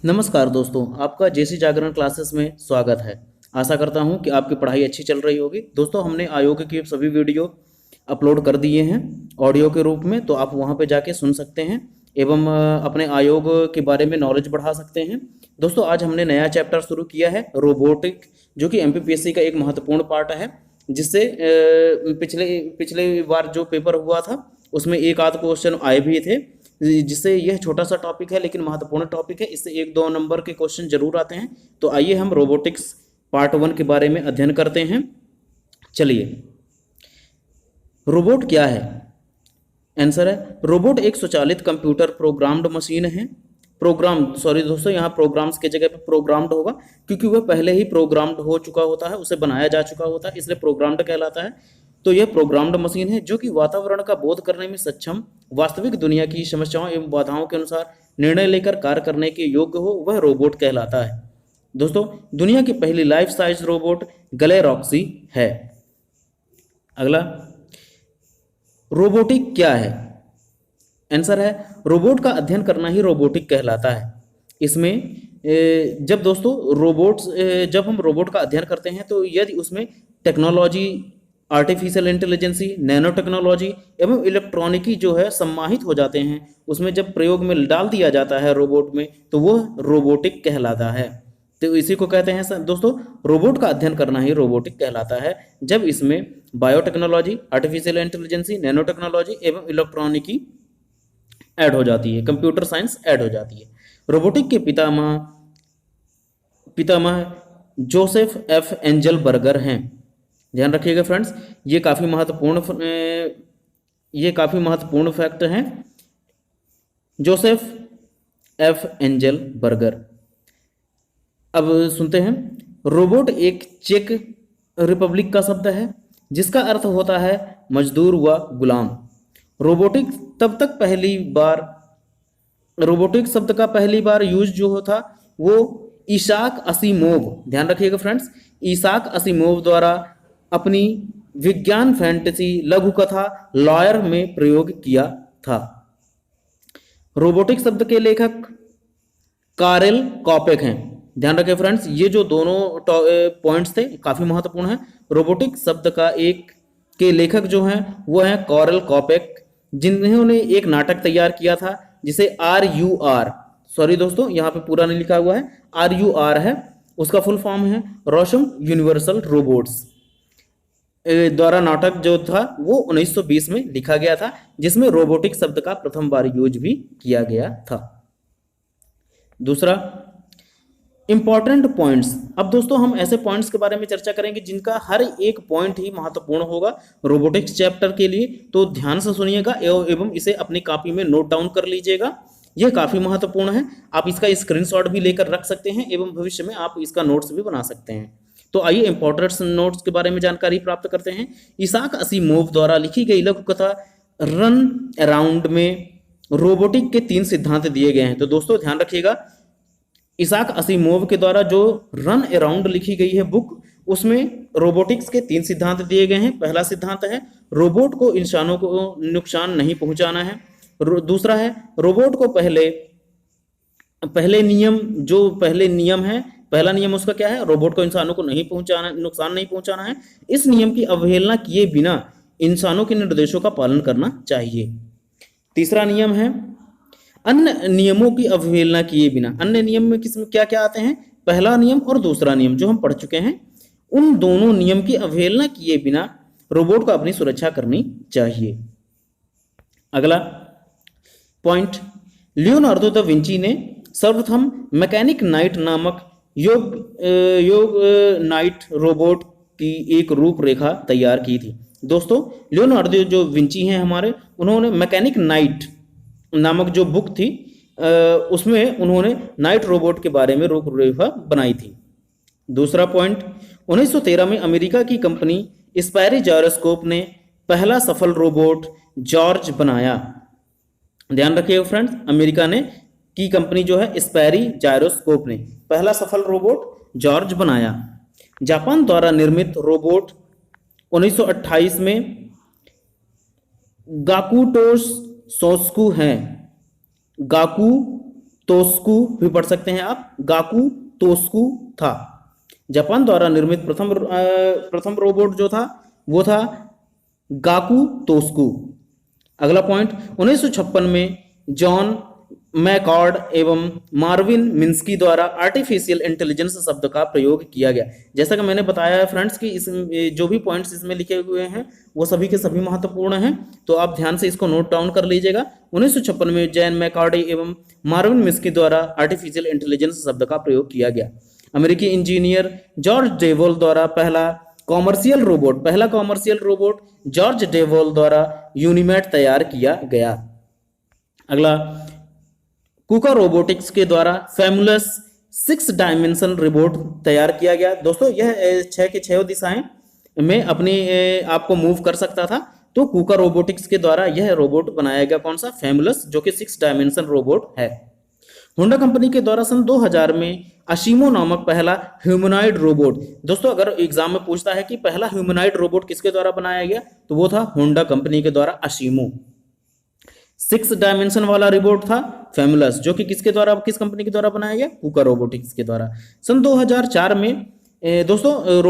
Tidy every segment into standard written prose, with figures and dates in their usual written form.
नमस्कार दोस्तों, आपका जेसी जागरण क्लासेस में स्वागत है। आशा करता हूं कि आपकी पढ़ाई अच्छी चल रही होगी। दोस्तों, हमने आयोग की सभी वीडियो अपलोड कर दिए हैं ऑडियो के रूप में, तो आप वहां पे जाके सुन सकते हैं एवं अपने आयोग के बारे में नॉलेज बढ़ा सकते हैं। दोस्तों, आज हमने नया चैप्टर शुरू किया है रोबोटिक, जो कि एमपीपीएससी का एक महत्वपूर्ण पार्ट है, जिससे पिछले पिछले बार जो पेपर हुआ था उसमें एक आध क्वेश्चन आए भी थे, जिससे यह छोटा सा टॉपिक है लेकिन महत्वपूर्ण टॉपिक है। इससे 1-2 नंबर के क्वेश्चन जरूर आते हैं। तो आइए हम रोबोटिक्स पार्ट 1 के बारे में अध्ययन करते हैं। चलिए, रोबोट क्या है? आंसर है, रोबोट एक स्वचालित कंप्यूटर प्रोग्राम्ड मशीन है। सॉरी दोस्तों, यहाँ प्रोग्राम्स की जगह पे प्रोग्राम्ड होगा, क्योंकि वह पहले ही प्रोग्राम्ड हो चुका होता है, उसे बनाया जा चुका होता है, इसलिए प्रोग्राम्ड कहलाता है। तो यह प्रोग्राम्ड मशीन है जो कि वातावरण का बोध करने में सक्षम, वास्तविक दुनिया की समस्याओं एवं बाधाओं के अनुसार निर्णय लेकर कार्य करने के योग्य हो, वह रोबोट कहलाता है। दोस्तों, दुनिया की पहली लाइफ साइज रोबोट गैलेरॉक्सी है। अगला, रोबोटिक क्या है? आंसर है, रोबोट का अध्ययन करना ही रोबोटिक कहलाता है। इसमें जब हम रोबोट का अध्ययन करते हैं तो यदि उसमें technology, artificial intelligence, nano technology एवं इलेक्ट्रॉनिकी जो है सम्माहित हो जाते हैं, उसमें जब प्रयोग में डाल दिया जाता है रोबोट में, तो वह रोबोटिक कहलाता है। तो इसी को कहते हैं दोस्तों, रोबोट का अध्ययन करना ही रोबोटिक कहलाता है, जब इसमें biotechnology, artificial intelligence, nano technology एवं इलेक्ट्रॉनिकी ऐड हो जाती है, कंप्यूटर साइंस ऐड हो जाती है। रोबोटिक के पितामह जोसेफ एफ एंजल बर्गर हैं। ध्यान रखिएगा फ्रेंड्स, ये काफ़ी महत्वपूर्ण फैक्ट हैं। Joseph F angel burger. अब सुनते हैं, रोबोट एक चेक रिपब्लिक का शब्द है जिसका अर्थ होता है मजदूर व गुलाम। रोबोटिक शब्द का पहली बार यूज जो था वो इसाक असीमोव, ध्यान रखिएगा फ्रेंड्स, इसाक असीमोव द्वारा अपनी विज्ञान फैंटेसी लघु कथा लॉयर में प्रयोग किया था। रोबोटिक शब्द के लेखक कारेल कॉपेक हैं। ध्यान रखें फ्रेंड्स, ये जो दोनों पॉइंट्स थे काफी महत्वपूर्ण है। रोबोटिक शब्द का के लेखक जो हैं वो हैं कॉरेल कॉपेक, जिन्होंने एक नाटक तैयार किया था जिसे RUR, सॉरी दोस्तों यहाँ पे पूरा नहीं लिखा हुआ है, RUR है, उसका फुल फॉर्म है रोशम यूनिवर्सल रोबोट्स द्वारा नाटक जो था वो 1920 में लिखा गया था, जिसमें रोबोटिक शब्द का प्रथम बार यूज भी किया गया था। दूसरा, इंपॉर्टेंट पॉइंट्स। अब दोस्तों हम ऐसे पॉइंट्स के बारे में चर्चा करेंगे जिनका हर एक पॉइंट ही महत्वपूर्ण होगा रोबोटिक्स चैप्टर के लिए, तो ध्यान से सुनिएगा एवं इसे अपनी कॉपी में नोट डाउन कर लीजिएगा। यह काफी महत्वपूर्ण है, आप इसका स्क्रीनशॉट भी लेकर रख सकते हैं एवं भविष्य में आप इसका नोट्स भी बना सकते हैं। तो आइए इंपॉर्टेंट नोट्स के बारे में जानकारी प्राप्त करते हैं। इसाक असीमोव द्वारा लिखी गई लघु कथा रन अराउंड में रोबोटिक के 3 सिद्धांत दिए गए हैं। तो दोस्तों ध्यान रखिएगा, इसाक असीमोव के द्वारा जो रन अराउंड लिखी गई है बुक, उसमें रोबोटिक्स के 3 सिद्धांत दिए गए हैं। पहला सिद्धांत है रोबोट को इंसानों को नुकसान नहीं पहुंचाना है। दूसरा है रोबोट को पहले नियम है, पहला नियम उसका क्या है, रोबोट को इंसानों को नुकसान नहीं पहुंचाना है। इस नियम की अवहेलना किए बिना इंसानों के निर्देशों का पालन करना चाहिए। तीसरा नियम है अन्य नियमों की अवहेलना किए बिना। अन्य नियम में किसमें क्या क्या आते हैं, पहला नियम और दूसरा नियम जो हम पढ़ चुके हैं, उन दोनों नियम की अवहेलना किए बिना रोबोट को अपनी सुरक्षा करनी चाहिए। अगला पॉइंट, लियोनार्डो दा विंची ने सर्वप्रथम मैकेनिक नाइट नामक योग नाइट रोबोट की एक रूपरेखा तैयार की थी। दोस्तों, लियोनार्डो जो विंची हैं हमारे, उन्होंने मैकेनिक नाइट नामक जो बुक थी उसमें उन्होंने नाइट रोबोट के बारे में रूपरेखा बनाई थी। दूसरा पॉइंट, 1913 में अमेरिका की कंपनी स्पैरी जायरोस्कोप ने पहला सफल रोबोट जॉर्ज बनाया। ध्यान रखिएगा फ्रेंड्स, अमेरिका ने की कंपनी जो है स्पैरी जायरोस्कोप ने पहला सफल रोबोट जॉर्ज बनाया। जापान द्वारा निर्मित रोबोट 1928 में गाकुटोस सोस्कू हैं। गाकू तोस्कू भी पढ़ सकते हैं आप, गाकू तोस्कू था। जापान द्वारा निर्मित प्रथम रोबोट जो था वो था गाकू तोस्कू। अगला पॉइंट, 1956 में जॉन मैकॉर्ड एवं मार्विन मिन्स्की द्वारा आर्टिफिशियल इंटेलिजेंस शब्द का प्रयोग किया गया। जैसा कि मैंने बताया है फ्रेंड्स कि इस जो भी पॉइंट्स इसमें लिखे हुए हैं वो सभी के सभी महत्वपूर्ण हैं, तो आप ध्यान से इसको नोट डाउन कर लीजिएगा। 1956 में जॉन मैकॉर्ड एवं मार्विन मिन्स्की द्वारा आर्टिफिशियल इंटेलिजेंस शब्द का प्रयोग किया गया। अमेरिकी इंजीनियर जॉर्ज डेवोल द्वारा पहला कॉमर्शियल रोबोट जॉर्ज डेवोल द्वारा यूनिमैट तैयार किया गया। अगला, कुका रोबोटिक्स के द्वारा फैमुलस 6 डायमेंशन रोबोट तैयार किया गया। दोस्तों यह 6 के 6 दिशाएं में अपने आप को मूव कर सकता था, तो कुका रोबोटिक्स के द्वारा यह रोबोट बनाया गया। कौन सा? फैमुलस, जो कि 6 डायमेंशन रोबोट है। होंडा कंपनी के द्वारा सन 2000 में अशीमो नामक पहला ह्यूमनॉइड रोबोट। दोस्तों अगर एग्जाम में पूछता है कि पहला ह्यूमनॉइड रोबोट किसके द्वारा बनाया गया, तो वो था होंडा कंपनी के द्वारा अशीमो। 6 डायमेंशन वाला रोबोट था फैमुलस, जो कि किसके द्वारा, किस कंपनी के द्वारा बनाया गया? कुका रोबोटिक्स के द्वारा। सन 2004 में दोस्तों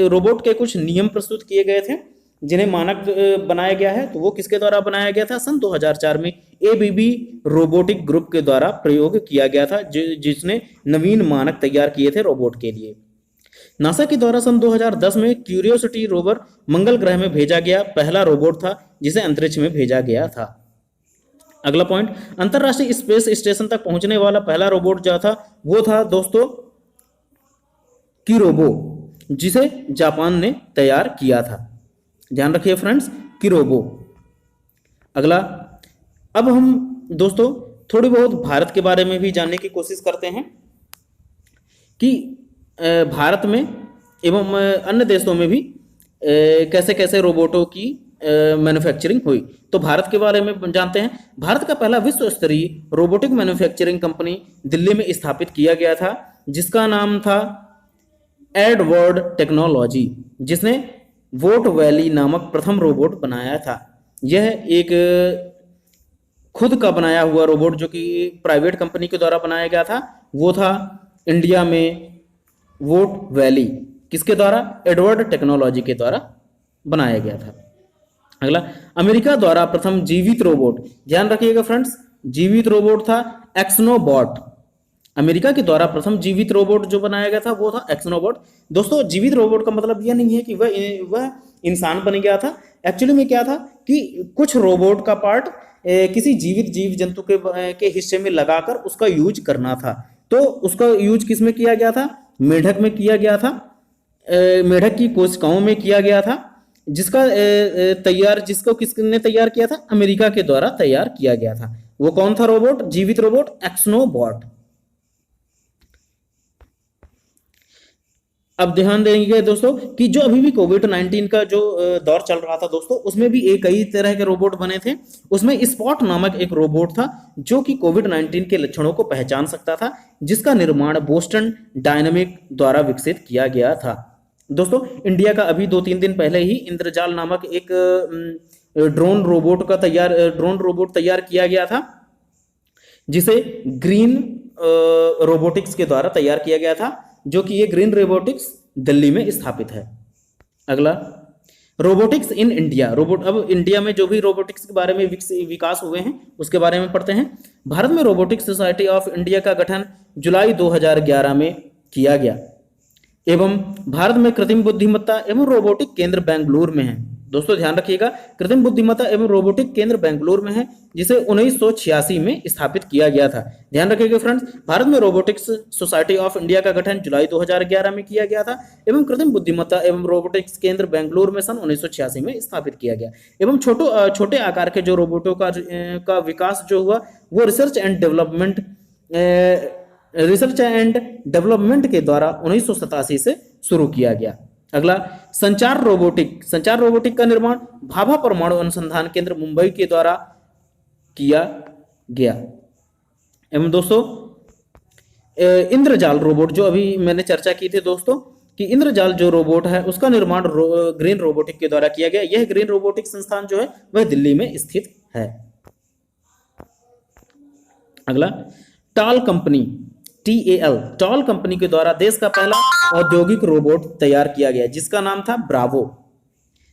रोबोट के कुछ नियम प्रस्तुत किए गए थे जिन्हें मानक बनाया गया है, तो वो किसके द्वारा बनाया गया था? सन 2004 में एबीबी रोबोटिक ग्रुप के द्वारा प्रयोग किया गया था, जिसने नवीन मानक तैयार किए थे रोबोट के लिए। नासा के द्वारा सन 2010 में क्यूरियोसिटी रोवर मंगल ग्रह में भेजा गया पहला रोबोट था जिसे अंतरिक्ष में भेजा गया था। अगला पॉइंट, अंतरराष्ट्रीय स्पेस स्टेशन तक पहुंचने वाला पहला रोबोट जो था वो था दोस्तों किरोबो, जिसे जापान ने तैयार किया था। ध्यान रखिए फ्रेंड्स, किरोबो। अगला, अब हम दोस्तों थोड़ी बहुत भारत के बारे में भी जानने की कोशिश करते हैं कि भारत में एवं अन्य देशों में भी कैसे कैसे रोबोटों की मैन्युफैक्चरिंग हुई। तो भारत के बारे में जानते हैं। भारत का पहला विश्व स्तरीय रोबोटिक मैन्युफैक्चरिंग कंपनी दिल्ली में स्थापित किया गया था, जिसका नाम था एडवर्ड टेक्नोलॉजी, जिसने वोट वैली नामक प्रथम रोबोट बनाया था। यह एक खुद का बनाया हुआ रोबोट जो कि प्राइवेट कंपनी के द्वारा बनाया गया था, वो था इंडिया में वोट वैली, किसके द्वारा? एडवर्ड टेक्नोलॉजी के द्वारा बनाया गया था। अगला, अमेरिका द्वारा प्रथम जीवित रोबोट, ध्यान रखिएगा फ्रेंड्स, जीवित रोबोट था एक्सनोबॉट। अमेरिका के द्वारा प्रथम जीवित रोबोट जो बनाया गया था वो था एक्सनोबॉट। दोस्तों जीवित रोबोट का मतलब यह नहीं है कि वह इंसान बन गया था। एक्चुअली में क्या था कि कुछ रोबोट का पार्ट किसी जीवित जीव जंतु के हिस्से में लगाकर उसका यूज करना था। तो उसका यूज किस में किया गया था? मेढक में किया गया था, मेढक की कोशिकाओं में किया गया था, जिसको किसने तैयार किया था? अमेरिका के द्वारा तैयार किया गया था। वो कौन था रोबोट? जीवित रोबोट एक्सनोबॉट। अब ध्यान देंगे दोस्तों कि जो अभी भी कोविड-19 का जो दौर चल रहा था दोस्तों, उसमें भी कई तरह के रोबोट बने थे। उसमें स्पॉट नामक एक रोबोट था जो कि कोविड-19 के लक्षणों को पहचान सकता था, जिसका निर्माण बोस्टन डायनामिक द्वारा विकसित किया गया था। दोस्तों इंडिया का अभी 2-3 दिन पहले ही इंद्रजाल नामक एक ड्रोन रोबोट तैयार किया गया था, जिसे ग्रीन रोबोटिक्स के द्वारा तैयार किया गया था, जो कि ये ग्रीन रोबोटिक्स दिल्ली में स्थापित है। अगला, रोबोटिक्स इन इंडिया। अब इंडिया में जो भी रोबोटिक्स के बारे में विकास हुए हैं उसके बारे में पढ़ते हैं। भारत में रोबोटिक्स सोसाइटी ऑफ इंडिया का गठन जुलाई 2011 में किया गया एवं भारत में कृत्रिम बुद्धिमत्ता एवं रोबोटिक केंद्र बेंगलुरु में है। दोस्तों ध्यान रखिएगा, कृत्रिम बुद्धिमत्ता एवं रोबोटिक केंद्र बेंगलुरु में है, जिसे 1986 में स्थापित किया गया था। ध्यान रखिएगा फ्रेंड्स, भारत में रोबोटिक्स सोसाइटी ऑफ इंडिया का गठन जुलाई 2011 में किया गया था एवं कृत्रिम बुद्धिमत्ता एवं रोबोटिक्स केंद्र बेंगलुरु में सन 1986 में स्थापित किया गया। एवं छोटे आकार के जो रोबोटों का विकास जो हुआ वो रिसर्च एंड डेवलपमेंट के द्वारा 1987 से शुरू किया गया। अगला, संचार रोबोटिक का निर्माण भाभा परमाणु अनुसंधान केंद्र मुंबई के द्वारा किया गया। एवं दोस्तों इंद्रजाल रोबोट, जो अभी मैंने चर्चा की थी दोस्तों कि इंद्रजाल जो रोबोट है उसका निर्माण ग्रीन रोबोटिक के द्वारा किया गया। यह ग्रीन रोबोटिक संस्थान जो है वह दिल्ली में स्थित है। अगला, TAL company, TAL, TAL company के द्वारा देश का पहला औद्योगिक रोबोट तैयार किया गया जिसका नाम था ब्रावो।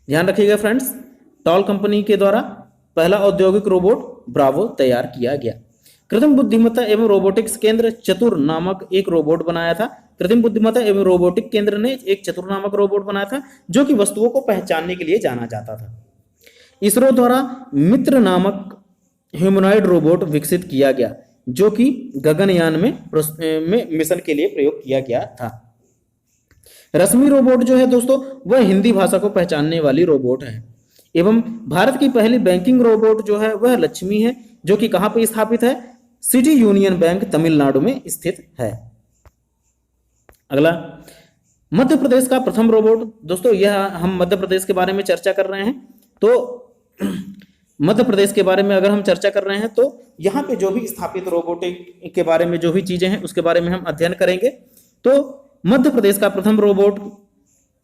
ध्यान रखिएगा फ्रेंड्स, टॉल कंपनी के द्वारा पहला औद्योगिक रोबोट ब्रावो तैयार किया गया। कृत्रिम बुद्धिमत्ता एवं रोबोटिक्स केंद्र चतुर नामक एक रोबोट बनाया था। कृत्रिम बुद्धिमत्ता एवं रोबोटिक केंद्र ने एक चतुर नामक रोबोट बनाया था जो कि वस्तुओं को पहचानने के लिए जाना जाता था। इसरो द्वारा मित्र नामक ह्यूमनॉइड रोबोट विकसित किया गया जो कि गगनयान में मिशन के लिए प्रयोग किया गया था। रश्मि रोबोट जो है दोस्तों वह हिंदी भाषा को पहचानने वाली रोबोट है। एवं भारत की पहली बैंकिंग रोबोट जो है वह लक्ष्मी है जो कि कहां पर स्थापित है, सिटी यूनियन बैंक तमिलनाडु में स्थित है। अगला, मध्य प्रदेश का प्रथम रोबोट। दोस्तों यह हम मध्य प्रदेश के बारे में चर्चा कर रहे हैं, तो मध्य प्रदेश के बारे में अगर हम चर्चा कर रहे हैं तो यहाँ पे जो भी स्थापित रोबोटिक के बारे में जो भी चीजें हैं उसके बारे में हम अध्ययन करेंगे। तो मध्य प्रदेश का प्रथम रोबोट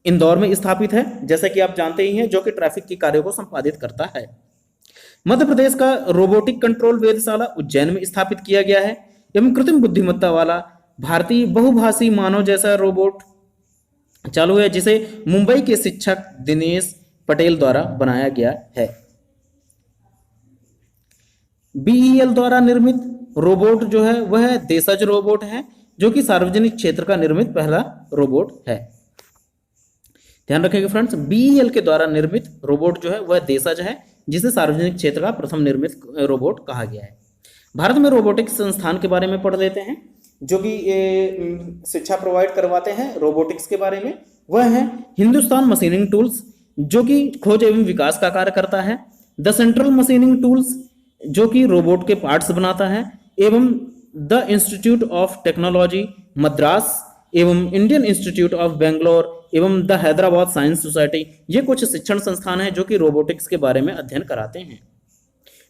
इंदौर में स्थापित है, जैसा कि आप जानते ही हैं, जो कि ट्रैफिक के कार्यों को संपादित करता है। मध्य प्रदेश का रोबोटिक कंट्रोल वेधशाला उज्जैन में स्थापित किया गया है। एवं कृत्रिम बुद्धिमत्ता वाला भारतीय बहुभाषी मानव जैसा रोबोट चालू है जिसे मुंबई के शिक्षक दिनेश पटेल द्वारा बनाया गया है। BEL द्वारा निर्मित रोबोट जो है वह देशज रोबोट है जो कि सार्वजनिक क्षेत्र का निर्मित पहला रोबोट है। ध्यान रखिएगा फ्रेंड्स, BEL के द्वारा निर्मित रोबोट जो है वह देशज है जिसे सार्वजनिक क्षेत्र का प्रथम निर्मित रोबोट कहा गया है। भारत में रोबोटिक्स संस्थान के बारे में पढ़ लेते हैं जो कि शिक्षा प्रोवाइड करवाते हैं रोबोटिक्स के बारे में। वह है हिंदुस्तान मशीनिंग टूल्स जो कि खोज एवं विकास का कार्य करता है, द सेंट्रल मशीनिंग टूल्स जो कि रोबोट के पार्ट्स बनाता है, एवं the institute of technology Madras एवं इंडियन इंस्टीट्यूट ऑफ बेंगलोर एवं द हैदराबाद साइंस सोसाइटी। ये कुछ शिक्षण संस्थान हैं जो कि रोबोटिक्स के बारे में अध्ययन कराते हैं।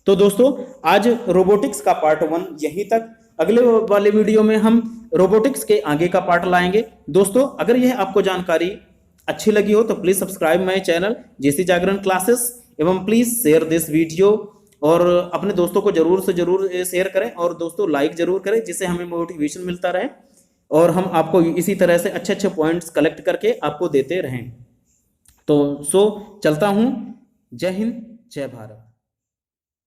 तो दोस्तों आज रोबोटिक्स का पार्ट 1 यहीं तक। अगले वाले वीडियो में हम रोबोटिक्स के आगे का पार्ट लाएंगे। दोस्तों अगर यह आपको जानकारी अच्छी लगी हो तो please subscribe my channel JC Jagran classes एवं प्लीज शेयर दिस वीडियो और अपने दोस्तों को जरूर से जरूर शेयर करें और दोस्तों लाइक जरूर करें जिससे हमें मोटिवेशन मिलता रहे और हम आपको इसी तरह से अच्छे अच्छे पॉइंट्स कलेक्ट करके आपको देते रहें। तो चलता हूं। जय हिंद, जय भारत।